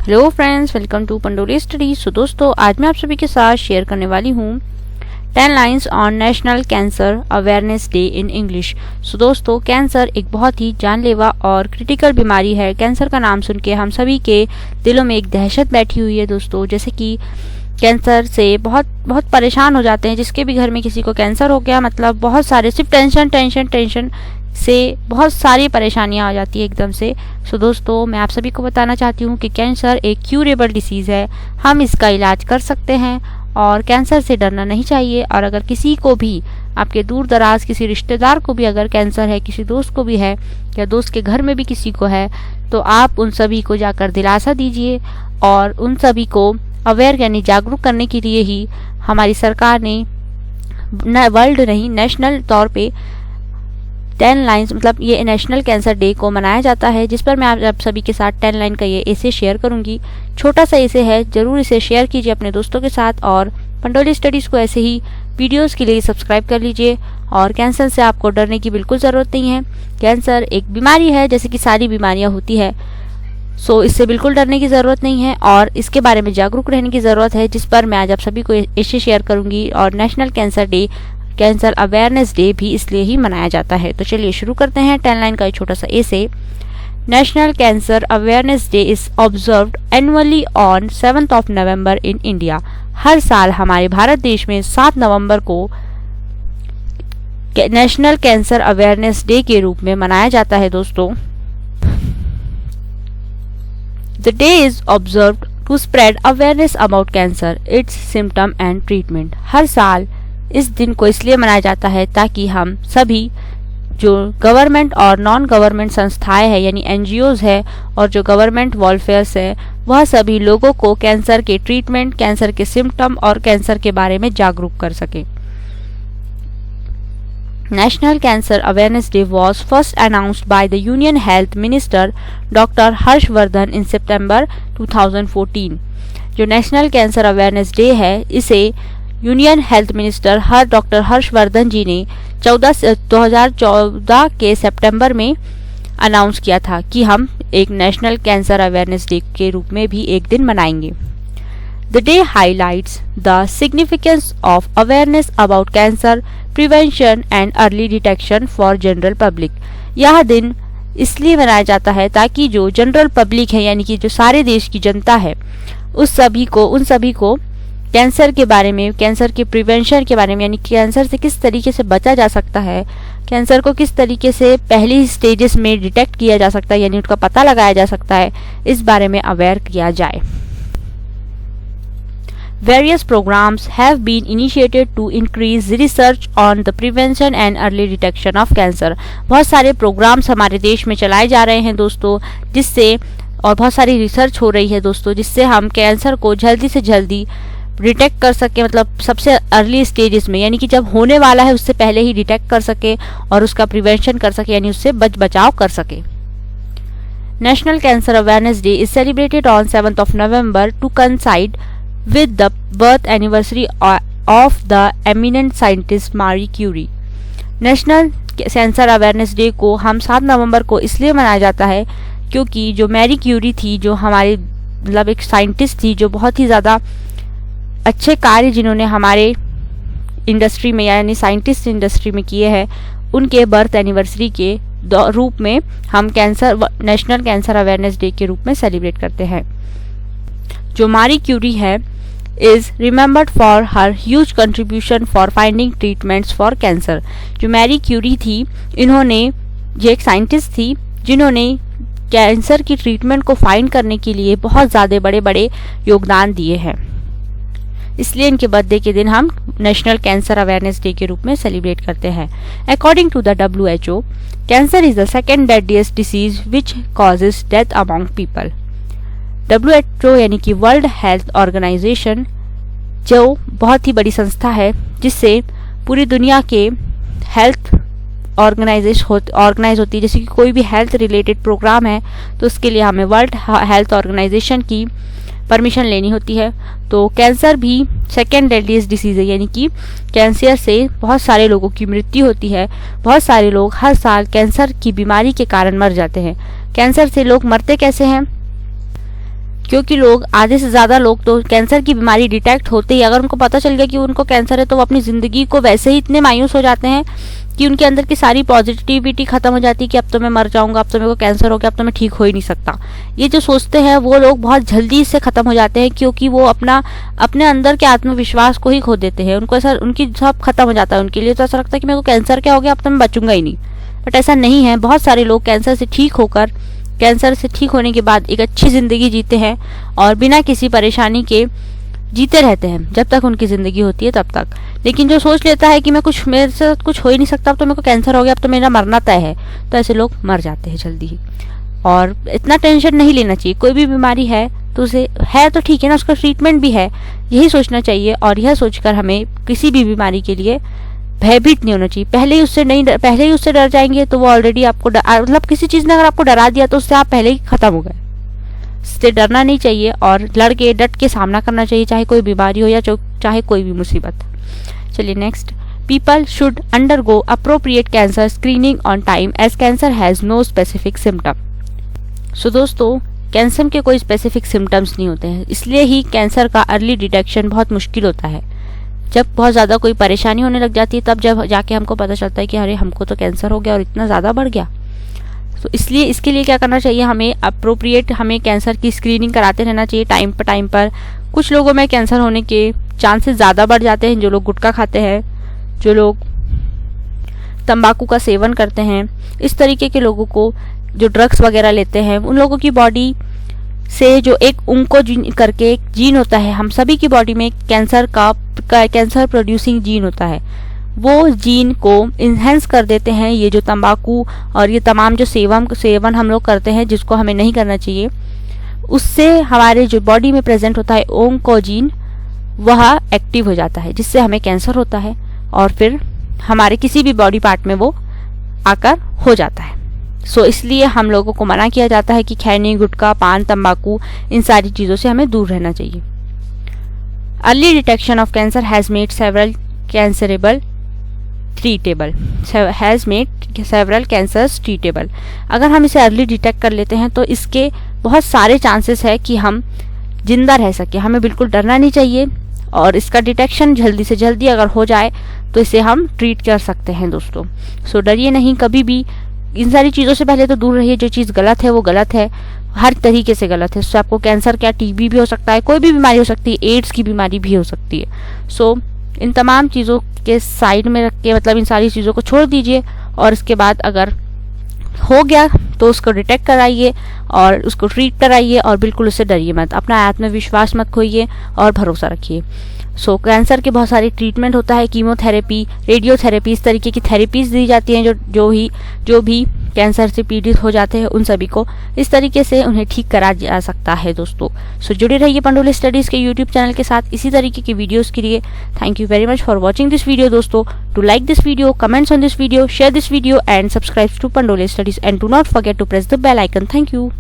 Hello friends, welcome to Pandoli study. So दोस्तों, आज मैं आप सभी के साथ शेयर करने वाली हूँ 10 lines on national cancer awareness day in English. So दोस्तों, कैंसर एक बहुत ही जानलेवा और क्रिटिकल बीमारी है। कैंसर का नाम सुन के हम सभी के दिलों में एक दहशत बैठी हुई है दोस्तों। जैसे कि कैंसर से बहुत परेशान हो जाते हैं। जिसके भी घर में किसी को कैंसर हो गया, मतलब बहुत सारे सिर्फ टेंशन से बहुत सारी परेशानियां आ जाती है एकदम से। सो दोस्तों, मैं आप सभी को बताना चाहती हूँ कि कैंसर एक क्यूरेबल डिसीज़ है। हम इसका इलाज कर सकते हैं और कैंसर से डरना नहीं चाहिए। और अगर किसी को भी, आपके दूर दराज किसी रिश्तेदार को भी अगर कैंसर है, किसी दोस्त को भी है या दोस्त के घर में भी किसी को है, तो आप उन सभी को जाकर दिलासा दीजिए। और उन सभी को अवेयर यानी जागरूक करने के लिए ही हमारी सरकार ने वर्ल्ड नहीं, नेशनल तौर पे 10 लाइन्स, मतलब ये नेशनल कैंसर डे को मनाया जाता है, जिस पर मैं आप सभी के साथ 10 लाइन का ये एसे शेयर करूंगी। छोटा सा एसे है, जरूर इसे शेयर कीजिए अपने दोस्तों के साथ। और पंडोली स्टडीज़ को ऐसे ही वीडियोस के लिए सब्सक्राइब कर लीजिए। और कैंसर से आपको डरने की बिल्कुल ज़रूरत नहीं है। कैंसर एक बीमारी है, जैसे कि सारी बीमारियाँ होती है। सो इससे बिल्कुल डरने की ज़रूरत नहीं है और इसके बारे में जागरूक रहने की ज़रूरत है, जिस पर मैं आज आप सभी को एसे शेयर करूंगी। और नेशनल कैंसर अवेयरनेस डे भी इसलिए ही मनाया जाता है। तो चलिए शुरू करते हैं 10 लाइन का एक छोटा सा essay. National cancer awareness day is observed annually on 7th of November in India. हर साल हमारे भारत देश में 7 नवंबर को नेशनल कैंसर अवेयरनेस डे के रूप में मनाया जाता है दोस्तों। The day is observed to spread awareness about cancer, its symptom and treatment. हर साल इस दिन को इसलिए मनाया जाता है ताकि हम सभी, जो गवर्नमेंट और नॉन गवर्नमेंट संस्थाएं हैं यानी NGOs है, और जो गवर्नमेंट वेलफेयर्स है, वह सभी लोगों को कैंसर के ट्रीटमेंट, कैंसर के सिम्टम और कैंसर के बारे में जागरूक कर सके। National cancer awareness day was first announced by the union health minister doctor Harshvardhan in September 2014। जो नेशनल कैंसर अवेयरनेस डे है, इसे union health minister doctor Harshvardhan ji ने 2014 के सितंबर में अनाउंस किया था कि हम एक नेशनल कैंसर अवेयरनेस डे के रूप में भी एक दिन मनाएंगे। The day highlights the significance of awareness about cancer prevention and early detection for general public. यह दिन इसलिए मनाया जाता है ताकि जो जनरल पब्लिक है, यानी कि जो सारे देश की जनता है, उन सभी को कैंसर के बारे में, कैंसर के प्रिवेंशन के बारे में, यानी कैंसर से किस तरीके से बचा जा सकता है, कैंसर को किस तरीके से पहली स्टेजेस में डिटेक्ट किया जा सकता है, यानी उसका पता लगाया जा सकता है, इस बारे में अवेयर किया जाए। Various programs have been initiated to increase research on the prevention and early detection of cancer। बहुत सारे प्रोग्राम्स हमारे देश में चलाए जा रहे हैं दोस्तों, जिससे, और बहुत सारी रिसर्च हो रही है दोस्तों, जिससे हम कैंसर को जल्दी से जल्दी डिटेक्ट कर सके, मतलब सबसे अर्ली स्टेजेस में, यानी कि जब होने वाला है उससे पहले ही डिटेक्ट कर सके और उसका प्रिवेंशन कर सके, यानी उससे बचाव कर सके। National cancer awareness day is celebrated on 7th of November to coincide with the birth anniversary of the eminent scientist Marie Curie। National cancer awareness day को हम 7 नवंबर को इसलिए मनाया जाता है क्योंकि जो मैरी क्यूरी थी, जो हमारी मतलब एक साइंटिस्ट थी, जो बहुत ही ज़्यादा अच्छे कार्य जिन्होंने हमारे इंडस्ट्री में, यानी साइंटिस्ट इंडस्ट्री में किए हैं, उनके बर्थ एनिवर्सरी के रूप में हम नेशनल कैंसर अवेयरनेस डे के रूप में सेलिब्रेट करते हैं। जो मारी क्यूरी है is remembered for her huge contribution for finding treatments for cancer. जो मैरी क्यूरी थी, इन्होंने, ये एक साइंटिस्ट थी जिन्होंने कैंसर की ट्रीटमेंट को फाइंड करने के लिए बहुत ज़्यादा बड़े बड़े योगदान दिए हैं। इसलिए इनके बर्थडे के दिन हम नेशनल कैंसर अवेयरनेस डे के रूप में सेलिब्रेट करते हैं। According to the WHO, cancer is the second deadliest disease which causes death among people. WHO यानी कि वर्ल्ड हेल्थ ऑर्गेनाइजेशन, जो बहुत ही बड़ी संस्था है जिससे पूरी दुनिया के हेल्थ ऑर्गेनाइज होती है। जैसे कि कोई भी हेल्थ रिलेटेड प्रोग्राम है तो उसके लिए हमें वर्ल्ड हेल्थ ऑर्गेनाइजेशन की परमिशन लेनी होती है। तो कैंसर भी सेकेंड डेडलीस्ट डिसीज़ है, यानी कि कैंसर से बहुत सारे लोगों की मृत्यु होती है। बहुत सारे लोग हर साल कैंसर की बीमारी के कारण मर जाते हैं। कैंसर से लोग मरते कैसे हैं? क्योंकि लोग, आधे से ज़्यादा लोग तो कैंसर की बीमारी डिटेक्ट होते ही, अगर उनको पता चल गया कि उनको कैंसर है, तो वो अपनी ज़िंदगी को वैसे ही इतने मायूस हो जाते हैं कि उनके अंदर की सारी पॉजिटिविटी खत्म हो जाती है कि अब तो मैं मर जाऊंगा, अब तो मेरे को कैंसर हो गया, अब तो मैं ठीक हो ही नहीं सकता। ये जो सोचते हैं वो लोग बहुत जल्दी से ख़त्म हो जाते हैं, क्योंकि वो अपने अंदर के आत्मविश्वास को ही खो देते हैं। उनको ऐसा, उनकी सब खत्म हो जाता है, उनके लिए तो ऐसा लगता है कि मेरे को कैंसर क्या हो गया, अब तो मैं बचूंगा ही नहीं। बट ऐसा नहीं है। बहुत सारे लोग कैंसर से ठीक होने के बाद एक अच्छी ज़िंदगी जीते हैं और बिना किसी परेशानी के जीते रहते हैं जब तक उनकी ज़िंदगी होती है तब तक। लेकिन जो सोच लेता है कि मेरे से कुछ हो ही नहीं सकता, अब तो मेरे को कैंसर हो गया, अब तो मेरा मरना तय है, तो ऐसे लोग मर जाते हैं जल्दी ही। और इतना टेंशन नहीं लेना चाहिए। कोई भी बीमारी है तो उसे है तो ठीक है ना, उसका ट्रीटमेंट भी है, यही सोचना चाहिए। और यह सोचकर हमें किसी भी बीमारी के लिए भयभीत नहीं होना चाहिए। पहले ही उससे डर जाएंगे तो वो ऑलरेडी आपको मतलब किसी चीज़ ने अगर आपको डरा दिया तो उससे आप पहले ही खत्म हो गए। इससे डरना नहीं चाहिए और डट के सामना करना चाहिए, चाहे कोई बीमारी हो या चाहे कोई भी मुसीबत। चलिए next, people should undergo appropriate cancer screening on time as cancer has no specific symptom. So दोस्तों, कैंसर के कोई स्पेसिफिक सिम्टम्स नहीं होते हैं, इसलिए ही कैंसर का अर्ली डिटेक्शन बहुत मुश्किल होता है। जब बहुत ज़्यादा कोई परेशानी होने लग जाती है तब जब जाके हमको पता चलता है कि अरे हमको तो कैंसर हो गया और इतना ज़्यादा बढ़ गया। तो इसलिए इसके लिए क्या करना चाहिए, हमें कैंसर की स्क्रीनिंग कराते रहना चाहिए टाइम पर। कुछ लोगों में कैंसर होने के चांसेस ज़्यादा बढ़ जाते हैं, जो लोग गुटखा खाते हैं, जो लोग तंबाकू का सेवन करते हैं, इस तरीके के लोगों को, जो ड्रग्स वगैरह लेते हैं, उन लोगों की बॉडी से जो एक उनको जीन करके एक जीन होता है, हम सभी की बॉडी में कैंसर प्रोड्यूसिंग जीन होता है, वो जीन को इन्हेंस कर देते हैं। ये जो तंबाकू और ये तमाम जो सेवन हम लोग करते हैं, जिसको हमें नहीं करना चाहिए, उससे हमारे जो बॉडी में प्रेजेंट होता है ओंकोजीन, वह एक्टिव हो जाता है, जिससे हमें कैंसर होता है और फिर हमारे किसी भी बॉडी पार्ट में वो आकर हो जाता है। सो इसलिए हम लोगों को मना किया जाता है कि खैनी, गुटखा, पान, तंबाकू, इन सारी चीज़ों से हमें दूर रहना चाहिए। Early detection of cancer has made several cancers treatable. अगर हम इसे अर्ली डिटेक्ट कर लेते हैं तो इसके बहुत सारे चांसेस है कि हम जिंदा रह सके। हमें बिल्कुल डरना नहीं चाहिए और इसका डिटेक्शन जल्दी से जल्दी अगर हो जाए तो इसे हम ट्रीट कर सकते हैं दोस्तों। सो डरिए नहीं कभी भी, इन सारी चीज़ों से पहले तो दूर रहिए। जो चीज़ गलत है वो गलत है, हर तरीके से गलत है। सो आपको कैंसर क्या, टीबी भी हो सकता है, कोई भी बीमारी हो सकती है, एड्स की बीमारी भी हो सकती है। सो इन तमाम चीज़ों के साइड में रख के, मतलब इन सारी चीज़ों को छोड़ दीजिए और इसके बाद अगर हो गया तो उसको डिटेक्ट कराइए और उसको ट्रीट कराइए और बिल्कुल उससे डरिए मत। अपना आत्मविश्वास मत खोइए और भरोसा रखिए। सो कैंसर के बहुत सारे ट्रीटमेंट होता है, कीमोथेरेपी, रेडियोथेरेपी, इस तरीके की थेरेपीज दी जाती हैं जो भी कैंसर से पीड़ित हो जाते हैं उन सभी को इस तरीके से उन्हें ठीक करा जा सकता है दोस्तों। सो जुड़े रहिए पंडोले स्टडीज़ के यूट्यूब चैनल के साथ इसी तरीके की वीडियोज़ के लिए। Thank you very much for watching this video दोस्तों। To like this video, comments on this video, share this video and subscribe to Pandole studies and do not forget to press the bell icon. Thank you.